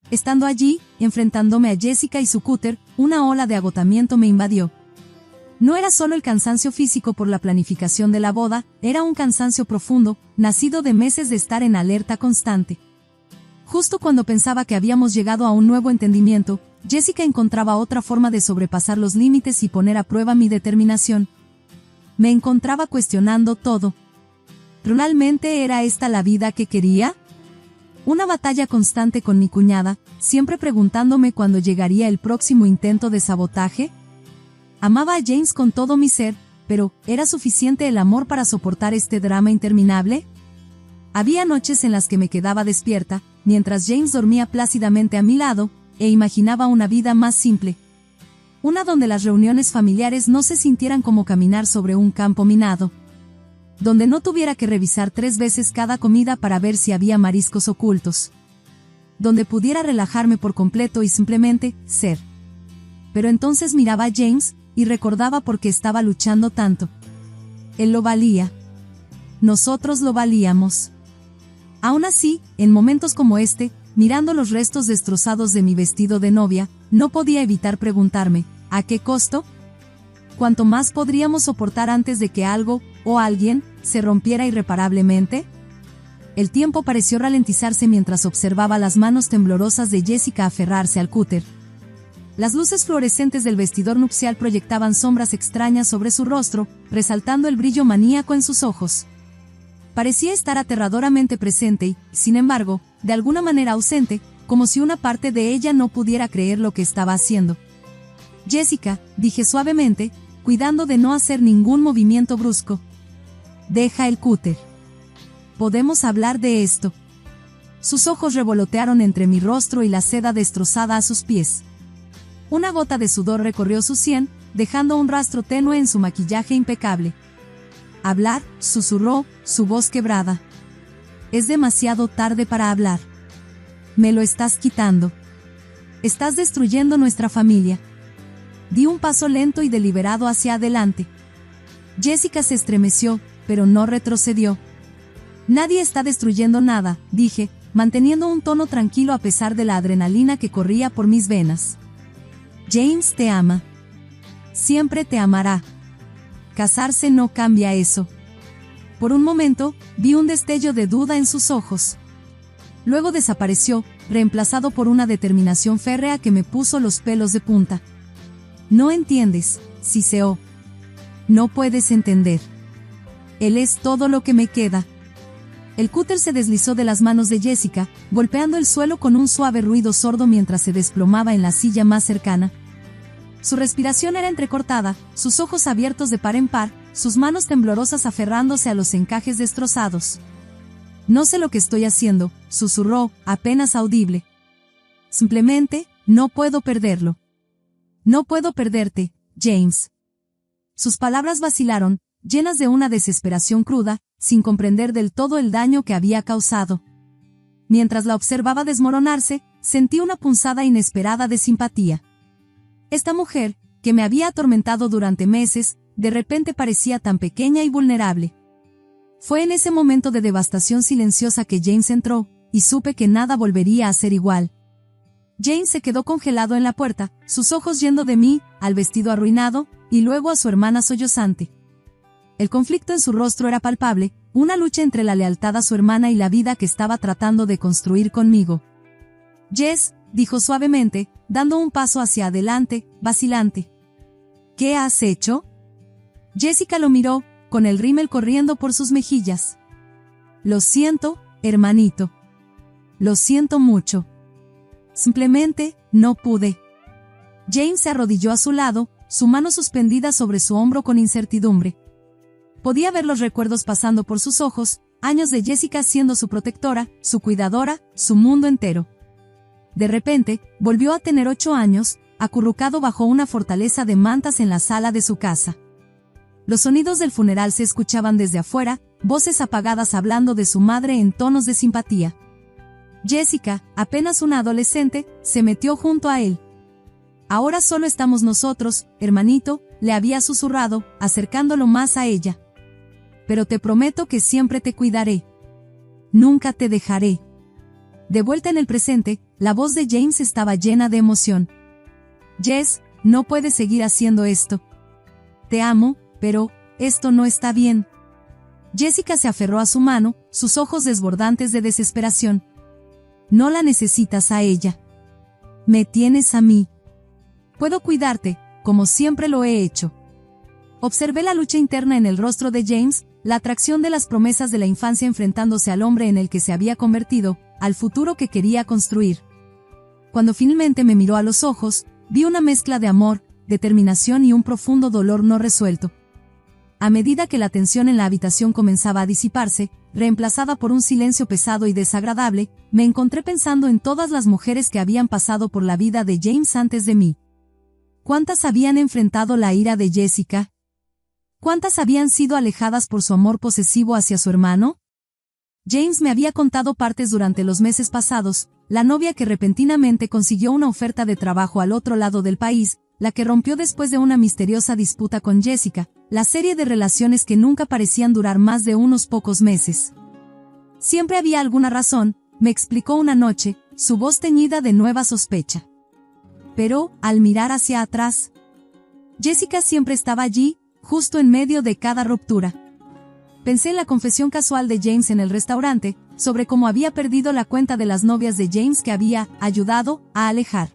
Estando allí, enfrentándome a Jessica y su cúter, una ola de agotamiento me invadió. No era solo el cansancio físico por la planificación de la boda, era un cansancio profundo, nacido de meses de estar en alerta constante. Justo cuando pensaba que habíamos llegado a un nuevo entendimiento, Jessica encontraba otra forma de sobrepasar los límites y poner a prueba mi determinación. Me encontraba cuestionando todo. ¿Realmente era esta la vida que quería? Una batalla constante con mi cuñada, siempre preguntándome cuándo llegaría el próximo intento de sabotaje. Amaba a James con todo mi ser, pero ¿era suficiente el amor para soportar este drama interminable? Había noches en las que me quedaba despierta, mientras James dormía plácidamente a mi lado, e imaginaba una vida más simple. Una donde las reuniones familiares no se sintieran como caminar sobre un campo minado. Donde no tuviera que revisar 3 veces cada comida para ver si había mariscos ocultos. Donde pudiera relajarme por completo y simplemente ser. Pero entonces miraba a James, y recordaba por qué estaba luchando tanto. Él lo valía. Nosotros lo valíamos. Aún así, en momentos como este, mirando los restos destrozados de mi vestido de novia, no podía evitar preguntarme, ¿a qué costo? ¿Cuánto más podríamos soportar antes de que algo, o alguien, se rompiera irreparablemente? El tiempo pareció ralentizarse mientras observaba las manos temblorosas de Jessica aferrarse al cúter. Las luces fluorescentes del vestidor nupcial proyectaban sombras extrañas sobre su rostro, resaltando el brillo maníaco en sus ojos. Parecía estar aterradoramente presente y, sin embargo, de alguna manera ausente, como si una parte de ella no pudiera creer lo que estaba haciendo. Jessica, dije suavemente, cuidando de no hacer ningún movimiento brusco. Deja el cúter. Podemos hablar de esto. Sus ojos revolotearon entre mi rostro y la seda destrozada a sus pies. Una gota de sudor recorrió su sien, dejando un rastro tenue en su maquillaje impecable. Hablar, susurró, su voz quebrada. Es demasiado tarde para hablar. Me lo estás quitando. Estás destruyendo nuestra familia. Di un paso lento y deliberado hacia adelante. Jessica se estremeció, pero no retrocedió. Nadie está destruyendo nada, dije, manteniendo un tono tranquilo a pesar de la adrenalina que corría por mis venas. James te ama. Siempre te amará. Casarse no cambia eso. Por un momento, vi un destello de duda en sus ojos. Luego desapareció, reemplazado por una determinación férrea que me puso los pelos de punta. No entiendes, siseó. No puedes entender. Él es todo lo que me queda. El cúter se deslizó de las manos de Jessica, golpeando el suelo con un suave ruido sordo mientras se desplomaba en la silla más cercana. Su respiración era entrecortada, sus ojos abiertos de par en par, sus manos temblorosas aferrándose a los encajes destrozados. No sé lo que estoy haciendo, susurró, apenas audible. Simplemente, no puedo perderlo. No puedo perderte, James. Sus palabras vacilaron, llenas de una desesperación cruda, sin comprender del todo el daño que había causado. Mientras la observaba desmoronarse, sentí una punzada inesperada de simpatía. Esta mujer, que me había atormentado durante meses, de repente parecía tan pequeña y vulnerable. Fue en ese momento de devastación silenciosa que James entró, y supe que nada volvería a ser igual. James se quedó congelado en la puerta, sus ojos yendo de mí, al vestido arruinado, y luego a su hermana sollozante. El conflicto en su rostro era palpable, una lucha entre la lealtad a su hermana y la vida que estaba tratando de construir conmigo. Jess, dijo suavemente, dando un paso hacia adelante, vacilante. ¿Qué has hecho? Jessica lo miró, con el rímel corriendo por sus mejillas. Lo siento, hermanito. Lo siento mucho. Simplemente, no pude. James se arrodilló a su lado, su mano suspendida sobre su hombro con incertidumbre. Podía ver los recuerdos pasando por sus ojos, años de Jessica siendo su protectora, su cuidadora, su mundo entero. De repente, volvió a tener 8 años, acurrucado bajo una fortaleza de mantas en la sala de su casa. Los sonidos del funeral se escuchaban desde afuera, voces apagadas hablando de su madre en tonos de simpatía. Jessica, apenas una adolescente, se metió junto a él. Ahora solo estamos nosotros, hermanito, le había susurrado, acercándolo más a ella. Pero te prometo que siempre te cuidaré. Nunca te dejaré. De vuelta en el presente, La voz de James estaba llena de emoción. Jess, no puedes seguir haciendo esto. Te amo, pero esto no está bien. Jessica se aferró a su mano, sus ojos desbordantes de desesperación. No la necesitas a ella. Me tienes a mí. Puedo cuidarte, como siempre lo he hecho. Observé la lucha interna en el rostro de James, la atracción de las promesas de la infancia enfrentándose al hombre en el que se había convertido, al futuro que quería construir. Cuando finalmente me miró a los ojos, vi una mezcla de amor, determinación y un profundo dolor no resuelto. A medida que la tensión en la habitación comenzaba a disiparse, reemplazada por un silencio pesado y desagradable, me encontré pensando en todas las mujeres que habían pasado por la vida de James antes de mí. ¿Cuántas habían enfrentado la ira de Jessica? ¿Cuántas habían sido alejadas por su amor posesivo hacia su hermano? James me había contado partes durante los meses pasados, la novia que repentinamente consiguió una oferta de trabajo al otro lado del país, la que rompió después de una misteriosa disputa con Jessica, la serie de relaciones que nunca parecían durar más de unos pocos meses. Siempre había alguna razón, me explicó una noche, su voz teñida de nueva sospecha. Pero, al mirar hacia atrás, Jessica siempre estaba allí, justo en medio de cada ruptura. Pensé en la confesión casual de James en el restaurante, sobre cómo había perdido la cuenta de las novias de James que había ayudado a alejar.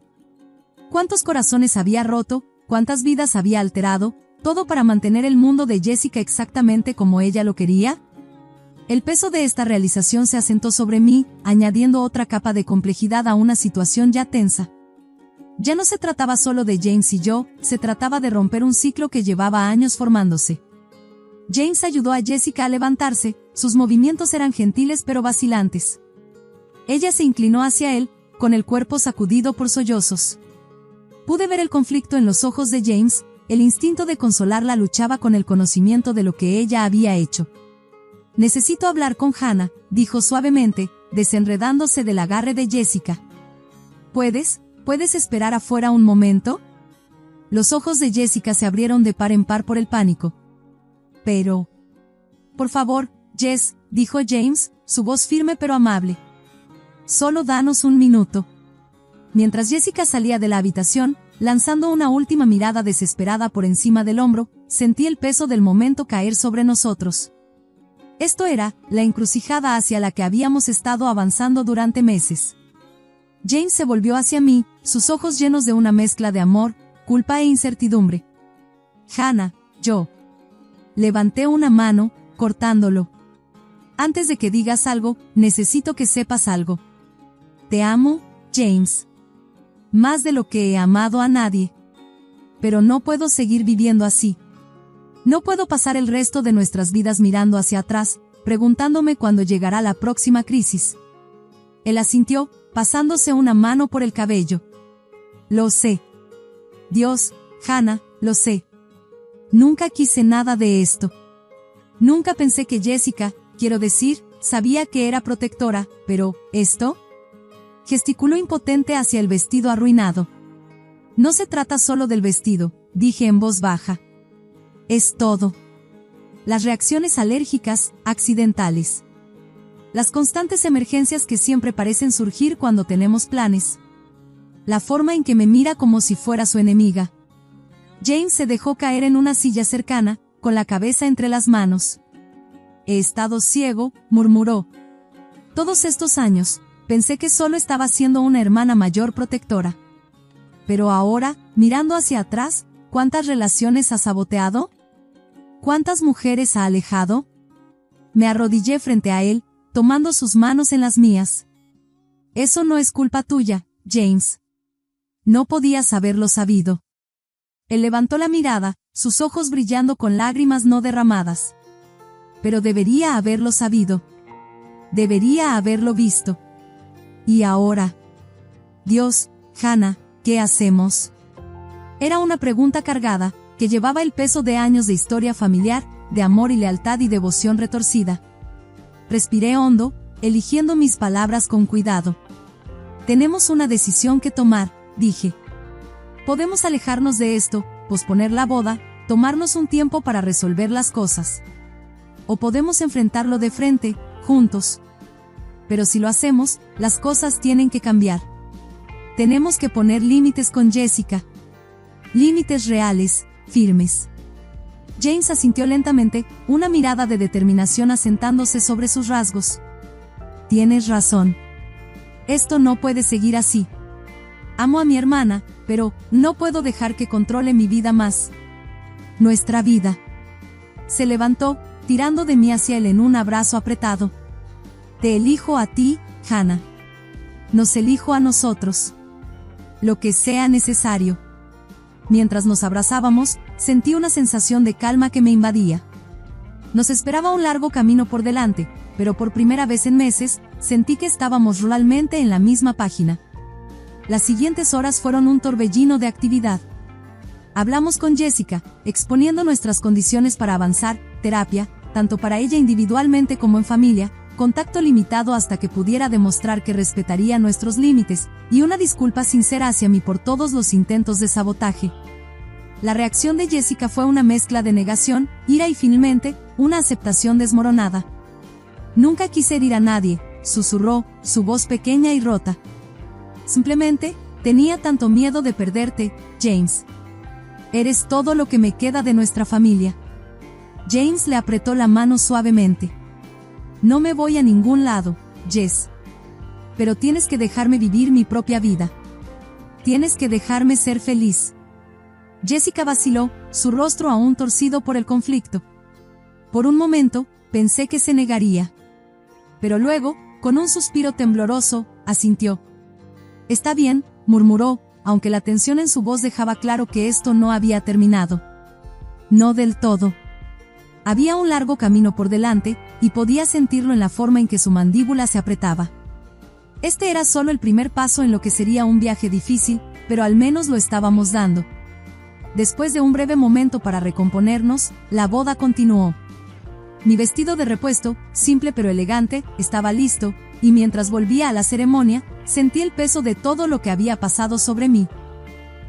¿Cuántos corazones había roto? ¿Cuántas vidas había alterado? ¿Todo para mantener el mundo de Jessica exactamente como ella lo quería? El peso de esta realización se asentó sobre mí, añadiendo otra capa de complejidad a una situación ya tensa. Ya no se trataba solo de James y yo, se trataba de romper un ciclo que llevaba años formándose. James ayudó a Jessica a levantarse, sus movimientos eran gentiles pero vacilantes. Ella se inclinó hacia él, con el cuerpo sacudido por sollozos. Pude ver el conflicto en los ojos de James, el instinto de consolarla luchaba con el conocimiento de lo que ella había hecho. Necesito hablar con Hannah, dijo suavemente, desenredándose del agarre de Jessica. ¿Puedes esperar afuera un momento? Los ojos de Jessica se abrieron de par en par por el pánico. Pero... Por favor, Jess, dijo James, su voz firme pero amable. Solo danos un minuto. Mientras Jessica salía de la habitación, lanzando una última mirada desesperada por encima del hombro, sentí el peso del momento caer sobre nosotros. Esto era, la encrucijada hacia la que habíamos estado avanzando durante meses. James se volvió hacia mí, sus ojos llenos de una mezcla de amor, culpa e incertidumbre. Hannah, yo. Levanté una mano, cortándolo. Antes de que digas algo, necesito que sepas algo. Te amo, James. Más de lo que he amado a nadie. Pero no puedo seguir viviendo así. No puedo pasar el resto de nuestras vidas mirando hacia atrás, preguntándome cuándo llegará la próxima crisis. Él asintió, pasándose una mano por el cabello. Lo sé. Dios, Hannah, lo sé. Nunca quise nada de esto. Nunca pensé que Jessica, quiero decir, sabía que era protectora, pero, ¿esto? Gesticuló impotente hacia el vestido arruinado. No se trata solo del vestido, dije en voz baja. Es todo. Las reacciones alérgicas, accidentales. Las constantes emergencias que siempre parecen surgir cuando tenemos planes. La forma en que me mira como si fuera su enemiga. James se dejó caer en una silla cercana, con la cabeza entre las manos. He estado ciego, murmuró. Todos estos años, pensé que solo estaba siendo una hermana mayor protectora. Pero ahora, mirando hacia atrás, ¿cuántas relaciones ha saboteado? ¿Cuántas mujeres ha alejado? Me arrodillé frente a él, tomando sus manos en las mías. Eso no es culpa tuya, James. No podías haberlo sabido. Él levantó la mirada, sus ojos brillando con lágrimas no derramadas. Pero debería haberlo sabido. Debería haberlo visto. Y ahora. Dios, Hannah, ¿qué hacemos? Era una pregunta cargada, que llevaba el peso de años de historia familiar, de amor y lealtad y devoción retorcida. Respiré hondo, eligiendo mis palabras con cuidado. Tenemos una decisión que tomar, dije. Podemos alejarnos de esto, posponer la boda, tomarnos un tiempo para resolver las cosas. O podemos enfrentarlo de frente, juntos. Pero si lo hacemos, las cosas tienen que cambiar. Tenemos que poner límites con Jessica. Límites reales, firmes. James asintió lentamente, una mirada de determinación asentándose sobre sus rasgos. Tienes razón. Esto no puede seguir así. Amo a mi hermana, pero no puedo dejar que controle mi vida más. Nuestra vida. Se levantó, tirando de mí hacia él en un abrazo apretado. Te elijo a ti, Hannah. Nos elijo a nosotros. Lo que sea necesario. Mientras nos abrazábamos, sentí una sensación de calma que me invadía. Nos esperaba un largo camino por delante, pero por primera vez en meses, sentí que estábamos realmente en la misma página. Las siguientes horas fueron un torbellino de actividad. Hablamos con Jessica, exponiendo nuestras condiciones para avanzar, terapia, tanto para ella individualmente como en familia, contacto limitado hasta que pudiera demostrar que respetaría nuestros límites, y una disculpa sincera hacia mí por todos los intentos de sabotaje. La reacción de Jessica fue una mezcla de negación, ira y finalmente, una aceptación desmoronada. Nunca quise herir a nadie, susurró, su voz pequeña y rota. Simplemente, tenía tanto miedo de perderte, James. Eres todo lo que me queda de nuestra familia. James le apretó la mano suavemente. No me voy a ningún lado, Jess. Pero tienes que dejarme vivir mi propia vida. Tienes que dejarme ser feliz. Jessica vaciló, su rostro aún torcido por el conflicto. Por un momento, pensé que se negaría. Pero luego, con un suspiro tembloroso, asintió. Está bien, murmuró, aunque la tensión en su voz dejaba claro que esto no había terminado. No del todo. Había un largo camino por delante, y podía sentirlo en la forma en que su mandíbula se apretaba. Este era solo el primer paso en lo que sería un viaje difícil, pero al menos lo estábamos dando. Después de un breve momento para recomponernos, la boda continuó. Mi vestido de repuesto, simple pero elegante, estaba listo, y mientras volvía a la ceremonia, sentí el peso de todo lo que había pasado sobre mí.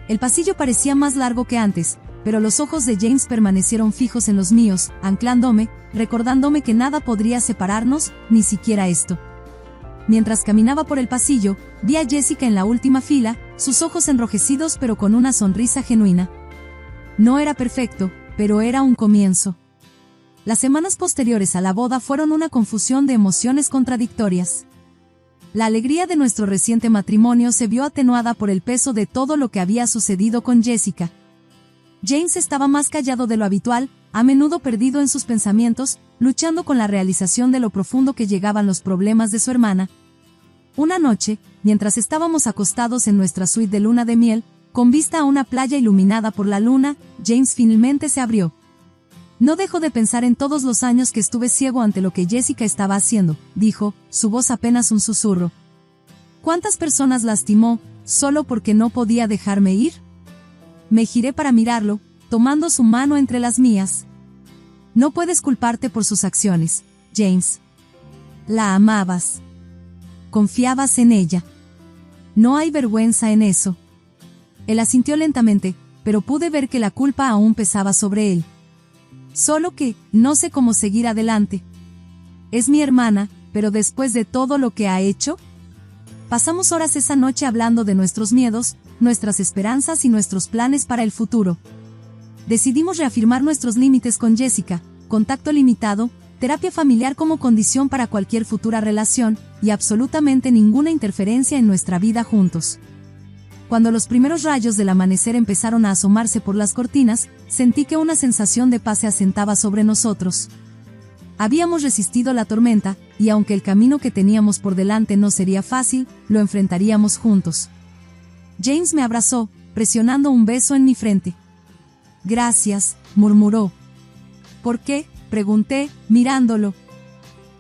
El pasillo parecía más largo que antes, pero los ojos de James permanecieron fijos en los míos, anclándome, recordándome que nada podría separarnos, ni siquiera esto. Mientras caminaba por el pasillo, vi a Jessica en la última fila, sus ojos enrojecidos pero con una sonrisa genuina. No era perfecto, pero era un comienzo. Las semanas posteriores a la boda fueron una confusión de emociones contradictorias. La alegría de nuestro reciente matrimonio se vio atenuada por el peso de todo lo que había sucedido con Jessica. James estaba más callado de lo habitual, a menudo perdido en sus pensamientos, luchando con la realización de lo profundo que llegaban los problemas de su hermana. Una noche, mientras estábamos acostados en nuestra suite de luna de miel, con vista a una playa iluminada por la luna, James finalmente se abrió. No dejo de pensar en todos los años que estuve ciego ante lo que Jessica estaba haciendo, dijo, su voz apenas un susurro. ¿Cuántas personas lastimó, solo porque no podía dejarme ir? Me giré para mirarlo, tomando su mano entre las mías. No puedes culparte por sus acciones, James. La amabas. Confiabas en ella. No hay vergüenza en eso. Él asintió lentamente, pero pude ver que la culpa aún pesaba sobre él. Solo que, no sé cómo seguir adelante. Es mi hermana, pero después de todo lo que ha hecho... Pasamos horas esa noche hablando de nuestros miedos, nuestras esperanzas y nuestros planes para el futuro. Decidimos reafirmar nuestros límites con Jessica, contacto limitado, terapia familiar como condición para cualquier futura relación, y absolutamente ninguna interferencia en nuestra vida juntos. Cuando los primeros rayos del amanecer empezaron a asomarse por las cortinas, sentí que una sensación de paz se asentaba sobre nosotros. Habíamos resistido la tormenta, y aunque el camino que teníamos por delante no sería fácil, lo enfrentaríamos juntos. James me abrazó, presionando un beso en mi frente. Gracias, murmuró. ¿Por qué?, pregunté, mirándolo.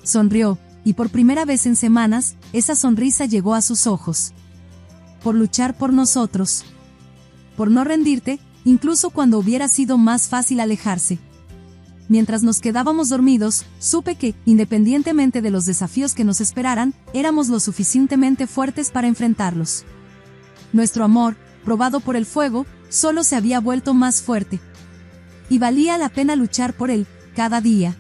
Sonrió, y por primera vez en semanas, esa sonrisa llegó a sus ojos. Por luchar por nosotros. Por no rendirte, incluso cuando hubiera sido más fácil alejarse. Mientras nos quedábamos dormidos, supe que, independientemente de los desafíos que nos esperaran, éramos lo suficientemente fuertes para enfrentarlos. Nuestro amor, probado por el fuego, solo se había vuelto más fuerte. Y valía la pena luchar por él, cada día.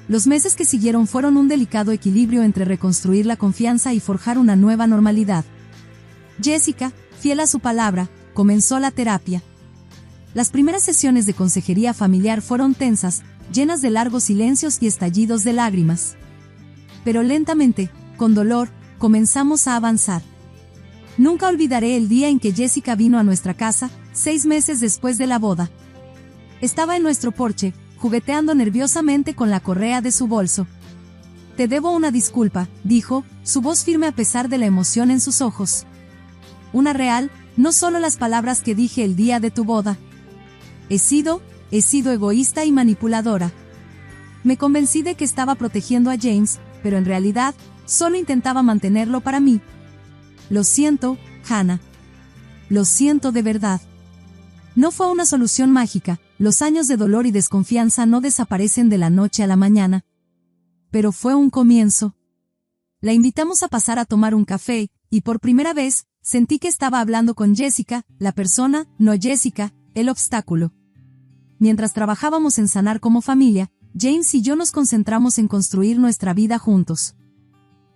Los meses que siguieron fueron un delicado equilibrio entre reconstruir la confianza y forjar una nueva normalidad. Jessica, fiel a su palabra, comenzó la terapia. Las primeras sesiones de consejería familiar fueron tensas, llenas de largos silencios y estallidos de lágrimas. Pero lentamente, con dolor, comenzamos a avanzar. Nunca olvidaré el día en que Jessica vino a nuestra casa, 6 meses después de la boda. Estaba en nuestro porche, jugueteando nerviosamente con la correa de su bolso. «Te debo una disculpa», dijo, su voz firme a pesar de la emoción en sus ojos. «Una real, no solo las palabras que dije el día de tu boda. He sido egoísta y manipuladora. Me convencí de que estaba protegiendo a James, pero en realidad, solo intentaba mantenerlo para mí. Lo siento, Hannah. Lo siento de verdad». No fue una solución mágica, los años de dolor y desconfianza no desaparecen de la noche a la mañana. Pero fue un comienzo. La invitamos a pasar a tomar un café, y por primera vez, sentí que estaba hablando con Jessica, la persona, no Jessica, el obstáculo. Mientras trabajábamos en sanar como familia, James y yo nos concentramos en construir nuestra vida juntos.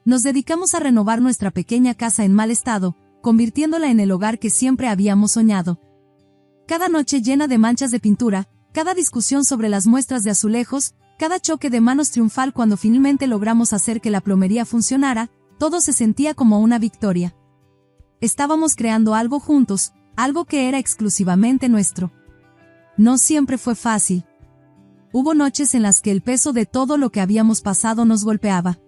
Nos dedicamos a renovar nuestra pequeña casa en mal estado, convirtiéndola en el hogar que siempre habíamos soñado. Cada noche llena de manchas de pintura, cada discusión sobre las muestras de azulejos, cada choque de manos triunfal cuando finalmente logramos hacer que la plomería funcionara, todo se sentía como una victoria. Estábamos creando algo juntos, algo que era exclusivamente nuestro. No siempre fue fácil. Hubo noches en las que el peso de todo lo que habíamos pasado nos golpeaba.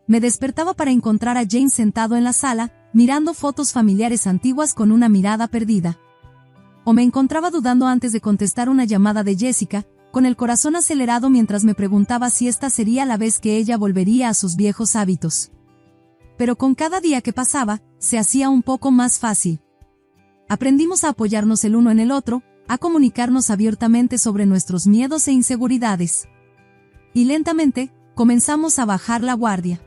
Me despertaba para encontrar a James sentado en la sala, mirando fotos familiares antiguas con una mirada perdida. O me encontraba dudando antes de contestar una llamada de Jessica, con el corazón acelerado mientras me preguntaba si esta sería la vez que ella volvería a sus viejos hábitos. Pero con cada día que pasaba, se hacía un poco más fácil. Aprendimos a apoyarnos el uno en el otro, a comunicarnos abiertamente sobre nuestros miedos e inseguridades. Y lentamente, comenzamos a bajar la guardia.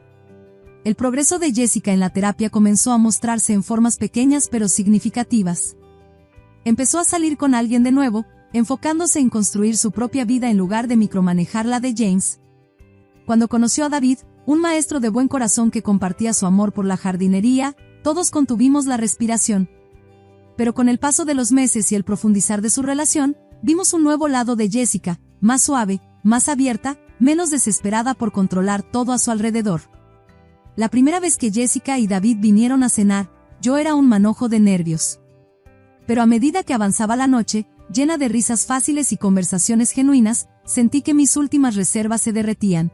El progreso de Jessica en la terapia comenzó a mostrarse en formas pequeñas pero significativas. Empezó a salir con alguien de nuevo, enfocándose en construir su propia vida en lugar de micromanejar la de James. Cuando conoció a David, un maestro de buen corazón que compartía su amor por la jardinería, todos contuvimos la respiración. Pero con el paso de los meses y el profundizar de su relación, vimos un nuevo lado de Jessica, más suave, más abierta, menos desesperada por controlar todo a su alrededor. La primera vez que Jessica y David vinieron a cenar, yo era un manojo de nervios. Pero a medida que avanzaba la noche, llena de risas fáciles y conversaciones genuinas, sentí que mis últimas reservas se derretían.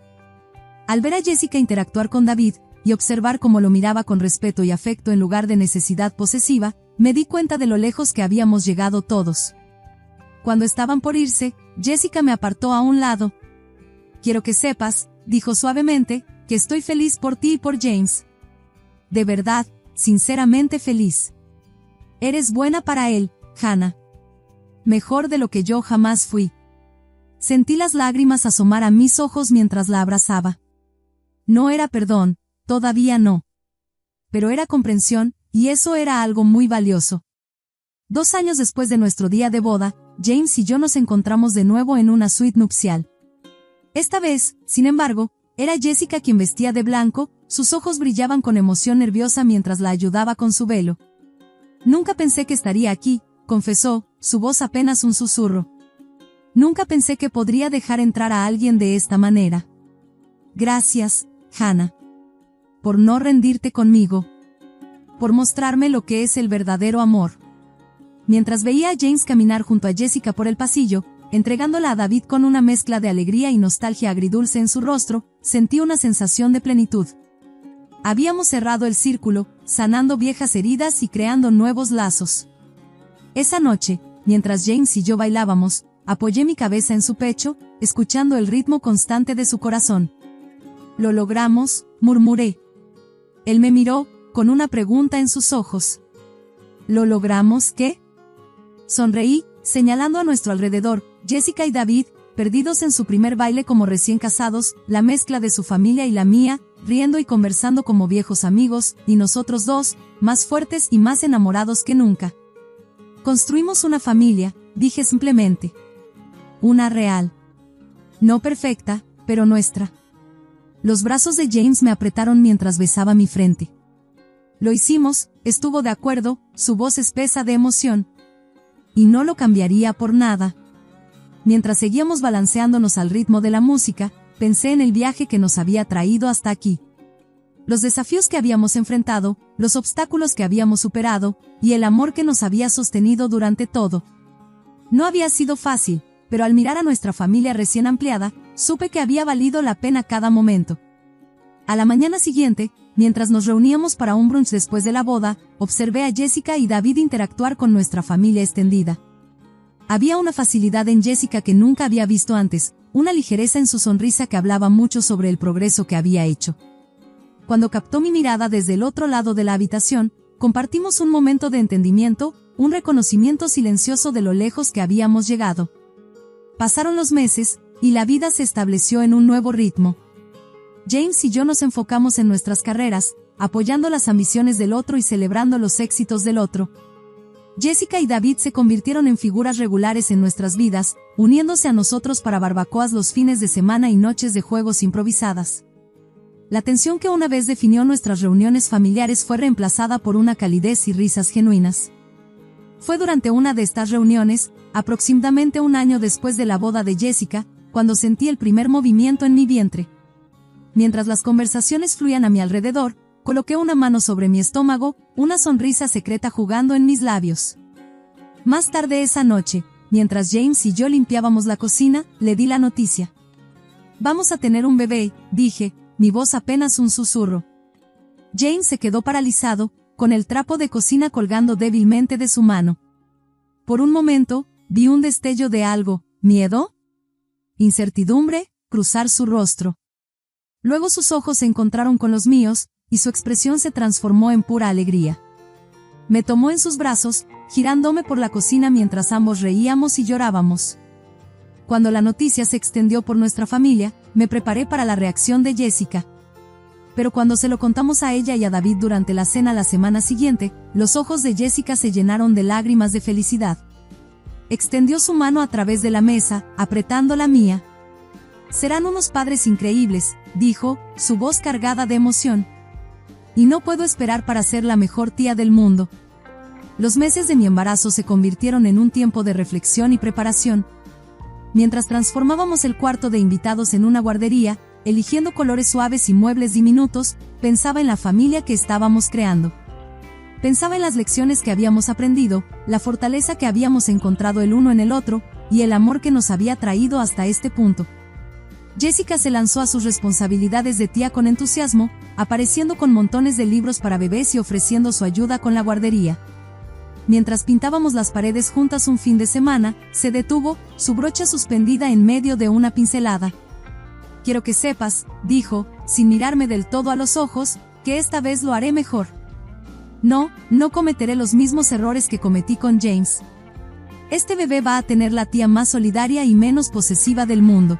Al ver a Jessica interactuar con David, y observar cómo lo miraba con respeto y afecto en lugar de necesidad posesiva, me di cuenta de lo lejos que habíamos llegado todos. Cuando estaban por irse, Jessica me apartó a un lado. «Quiero que sepas», dijo suavemente, «que estoy feliz por ti y por James. De verdad, sinceramente feliz. Eres buena para él, Hannah. Mejor de lo que yo jamás fui». Sentí las lágrimas asomar a mis ojos mientras la abrazaba. No era perdón, todavía no. Pero era comprensión, y eso era algo muy valioso. 2 años después de nuestro día de boda, James y yo nos encontramos de nuevo en una suite nupcial. Esta vez, sin embargo, era Jessica quien vestía de blanco, sus ojos brillaban con emoción nerviosa mientras la ayudaba con su velo. «Nunca pensé que estaría aquí», confesó, su voz apenas un susurro. «Nunca pensé que podría dejar entrar a alguien de esta manera. Gracias, Hannah. Por no rendirte conmigo. Por mostrarme lo que es el verdadero amor». Mientras veía a James caminar junto a Jessica por el pasillo, entregándola a David con una mezcla de alegría y nostalgia agridulce en su rostro, sentí una sensación de plenitud. Habíamos cerrado el círculo, sanando viejas heridas y creando nuevos lazos. Esa noche, mientras James y yo bailábamos, apoyé mi cabeza en su pecho, escuchando el ritmo constante de su corazón. «Lo logramos», murmuré. Él me miró, con una pregunta en sus ojos. «¿Lo logramos qué?». Sonreí, señalando a nuestro alrededor, Jessica y David, perdidos en su primer baile como recién casados, la mezcla de su familia y la mía, riendo y conversando como viejos amigos, y nosotros dos, más fuertes y más enamorados que nunca. «Construimos una familia», dije simplemente. «Una real. No perfecta, pero nuestra». Los brazos de James me apretaron mientras besaba mi frente. «Lo hicimos», estuvo de acuerdo, su voz espesa de emoción. Y no lo cambiaría por nada. Mientras seguíamos balanceándonos al ritmo de la música, pensé en el viaje que nos había traído hasta aquí. Los desafíos que habíamos enfrentado, los obstáculos que habíamos superado, y el amor que nos había sostenido durante todo. No había sido fácil, pero al mirar a nuestra familia recién ampliada, supe que había valido la pena cada momento. A la mañana siguiente, mientras nos reuníamos para un brunch después de la boda, observé a Jessica y David interactuar con nuestra familia extendida. Había una facilidad en Jessica que nunca había visto antes, una ligereza en su sonrisa que hablaba mucho sobre el progreso que había hecho. Cuando captó mi mirada desde el otro lado de la habitación, compartimos un momento de entendimiento, un reconocimiento silencioso de lo lejos que habíamos llegado. Pasaron los meses, y la vida se estableció en un nuevo ritmo. James y yo nos enfocamos en nuestras carreras, apoyando las ambiciones del otro y celebrando los éxitos del otro. Jessica y David se convirtieron en figuras regulares en nuestras vidas, uniéndose a nosotros para barbacoas los fines de semana y noches de juegos improvisadas. La tensión que una vez definió nuestras reuniones familiares fue reemplazada por una calidez y risas genuinas. Fue durante una de estas reuniones, aproximadamente un año después de la boda de Jessica, cuando sentí el primer movimiento en mi vientre. Mientras las conversaciones fluían a mi alrededor, coloqué una mano sobre mi estómago, una sonrisa secreta jugando en mis labios. Más tarde esa noche, mientras James y yo limpiábamos la cocina, le di la noticia. «Vamos a tener un bebé», dije, mi voz apenas un susurro. James se quedó paralizado, con el trapo de cocina colgando débilmente de su mano. Por un momento, vi un destello de algo, ¿miedo? Incertidumbre, cruzar su rostro. Luego sus ojos se encontraron con los míos, y su expresión se transformó en pura alegría. Me tomó en sus brazos, girándome por la cocina mientras ambos reíamos y llorábamos. Cuando la noticia se extendió por nuestra familia, me preparé para la reacción de Jessica. Pero cuando se lo contamos a ella y a David durante la cena la semana siguiente, los ojos de Jessica se llenaron de lágrimas de felicidad. Extendió su mano a través de la mesa, apretando la mía. «Serán unos padres increíbles», dijo, su voz cargada de emoción. «Y no puedo esperar para ser la mejor tía del mundo». Los meses de mi embarazo se convirtieron en un tiempo de reflexión y preparación. Mientras transformábamos el cuarto de invitados en una guardería, eligiendo colores suaves y muebles diminutos, pensaba en la familia que estábamos creando. Pensaba en las lecciones que habíamos aprendido, la fortaleza que habíamos encontrado el uno en el otro, y el amor que nos había traído hasta este punto. Jessica se lanzó a sus responsabilidades de tía con entusiasmo, apareciendo con montones de libros para bebés y ofreciendo su ayuda con la guardería. Mientras pintábamos las paredes juntas un fin de semana, se detuvo, su brocha suspendida en medio de una pincelada. «Quiero que sepas», dijo, sin mirarme del todo a los ojos, «que esta vez lo haré mejor. No cometeré los mismos errores que cometí con James. Este bebé va a tener la tía más solidaria y menos posesiva del mundo».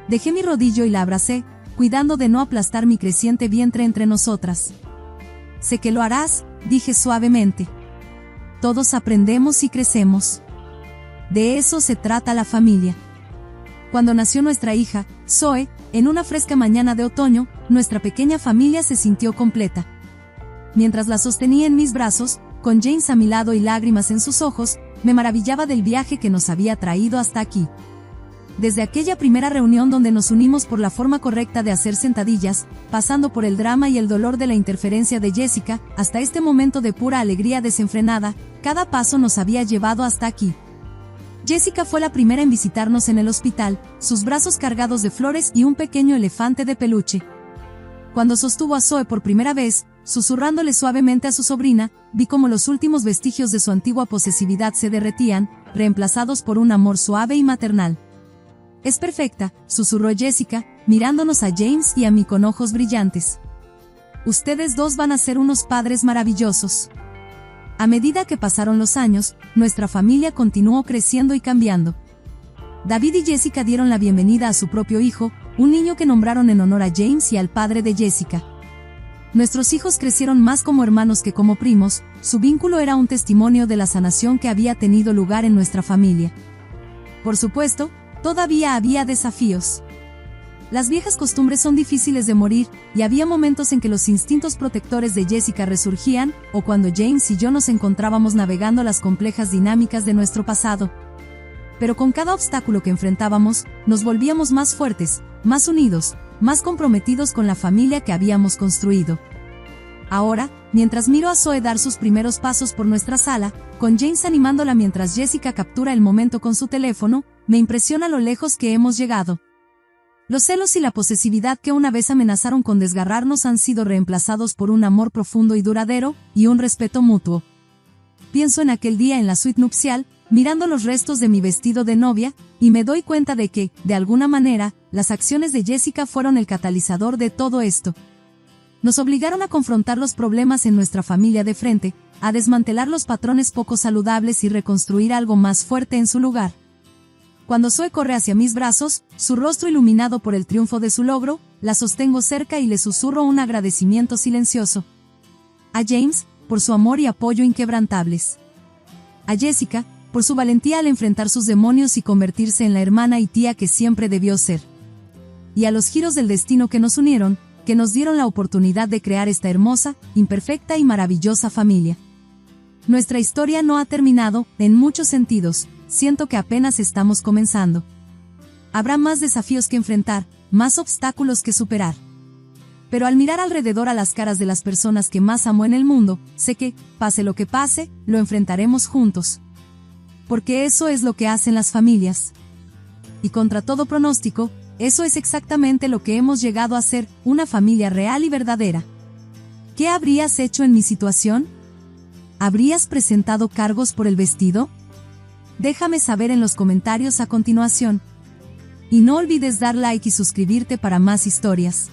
Dejé mi rodillo y la abracé, cuidando de no aplastar mi creciente vientre entre nosotras. «Sé que lo harás», dije suavemente. «Todos aprendemos y crecemos. De eso se trata la familia». Cuando nació nuestra hija, Zoe, en una fresca mañana de otoño, nuestra pequeña familia se sintió completa. Mientras la sostenía en mis brazos, con James a mi lado y lágrimas en sus ojos, me maravillaba del viaje que nos había traído hasta aquí. Desde aquella primera reunión donde nos unimos por la forma correcta de hacer sentadillas, pasando por el drama y el dolor de la interferencia de Jessica, hasta este momento de pura alegría desenfrenada, cada paso nos había llevado hasta aquí. Jessica fue la primera en visitarnos en el hospital, sus brazos cargados de flores y un pequeño elefante de peluche. Cuando sostuvo a Zoe por primera vez, susurrándole suavemente a su sobrina, vi cómo los últimos vestigios de su antigua posesividad se derretían, reemplazados por un amor suave y maternal. «Es perfecta», susurró Jessica, mirándonos a James y a mí con ojos brillantes. «Ustedes dos van a ser unos padres maravillosos». A medida que pasaron los años, nuestra familia continuó creciendo y cambiando. David y Jessica dieron la bienvenida a su propio hijo, un niño que nombraron en honor a James y al padre de Jessica. Nuestros hijos crecieron más como hermanos que como primos, su vínculo era un testimonio de la sanación que había tenido lugar en nuestra familia. Por supuesto, todavía había desafíos. Las viejas costumbres son difíciles de morir, y había momentos en que los instintos protectores de Jessica resurgían, o cuando James y yo nos encontrábamos navegando las complejas dinámicas de nuestro pasado. Pero con cada obstáculo que enfrentábamos, nos volvíamos más fuertes, más unidos, más comprometidos con la familia que habíamos construido. Ahora, mientras miro a Zoe dar sus primeros pasos por nuestra sala, con James animándola mientras Jessica captura el momento con su teléfono, me impresiona lo lejos que hemos llegado. Los celos y la posesividad que una vez amenazaron con desgarrarnos han sido reemplazados por un amor profundo y duradero, y un respeto mutuo. Pienso en aquel día en la suite nupcial, mirando los restos de mi vestido de novia, y me doy cuenta de que, de alguna manera, las acciones de Jessica fueron el catalizador de todo esto. Nos obligaron a confrontar los problemas en nuestra familia de frente, a desmantelar los patrones poco saludables y reconstruir algo más fuerte en su lugar. Cuando Zoe corre hacia mis brazos, su rostro iluminado por el triunfo de su logro, la sostengo cerca y le susurro un agradecimiento silencioso. A James, por su amor y apoyo inquebrantables. A Jessica, por su valentía al enfrentar sus demonios y convertirse en la hermana y tía que siempre debió ser. Y a los giros del destino que nos unieron, que nos dieron la oportunidad de crear esta hermosa, imperfecta y maravillosa familia. Nuestra historia no ha terminado, en muchos sentidos. Siento que apenas estamos comenzando. Habrá más desafíos que enfrentar, más obstáculos que superar. Pero al mirar alrededor a las caras de las personas que más amo en el mundo, sé que, pase lo que pase, lo enfrentaremos juntos. Porque eso es lo que hacen las familias. Y contra todo pronóstico, eso es exactamente lo que hemos llegado a ser, una familia real y verdadera. ¿Qué habrías hecho en mi situación? ¿Habrías presentado cargos por el vestido? Déjame saber en los comentarios a continuación. Y no olvides dar like y suscribirte para más historias.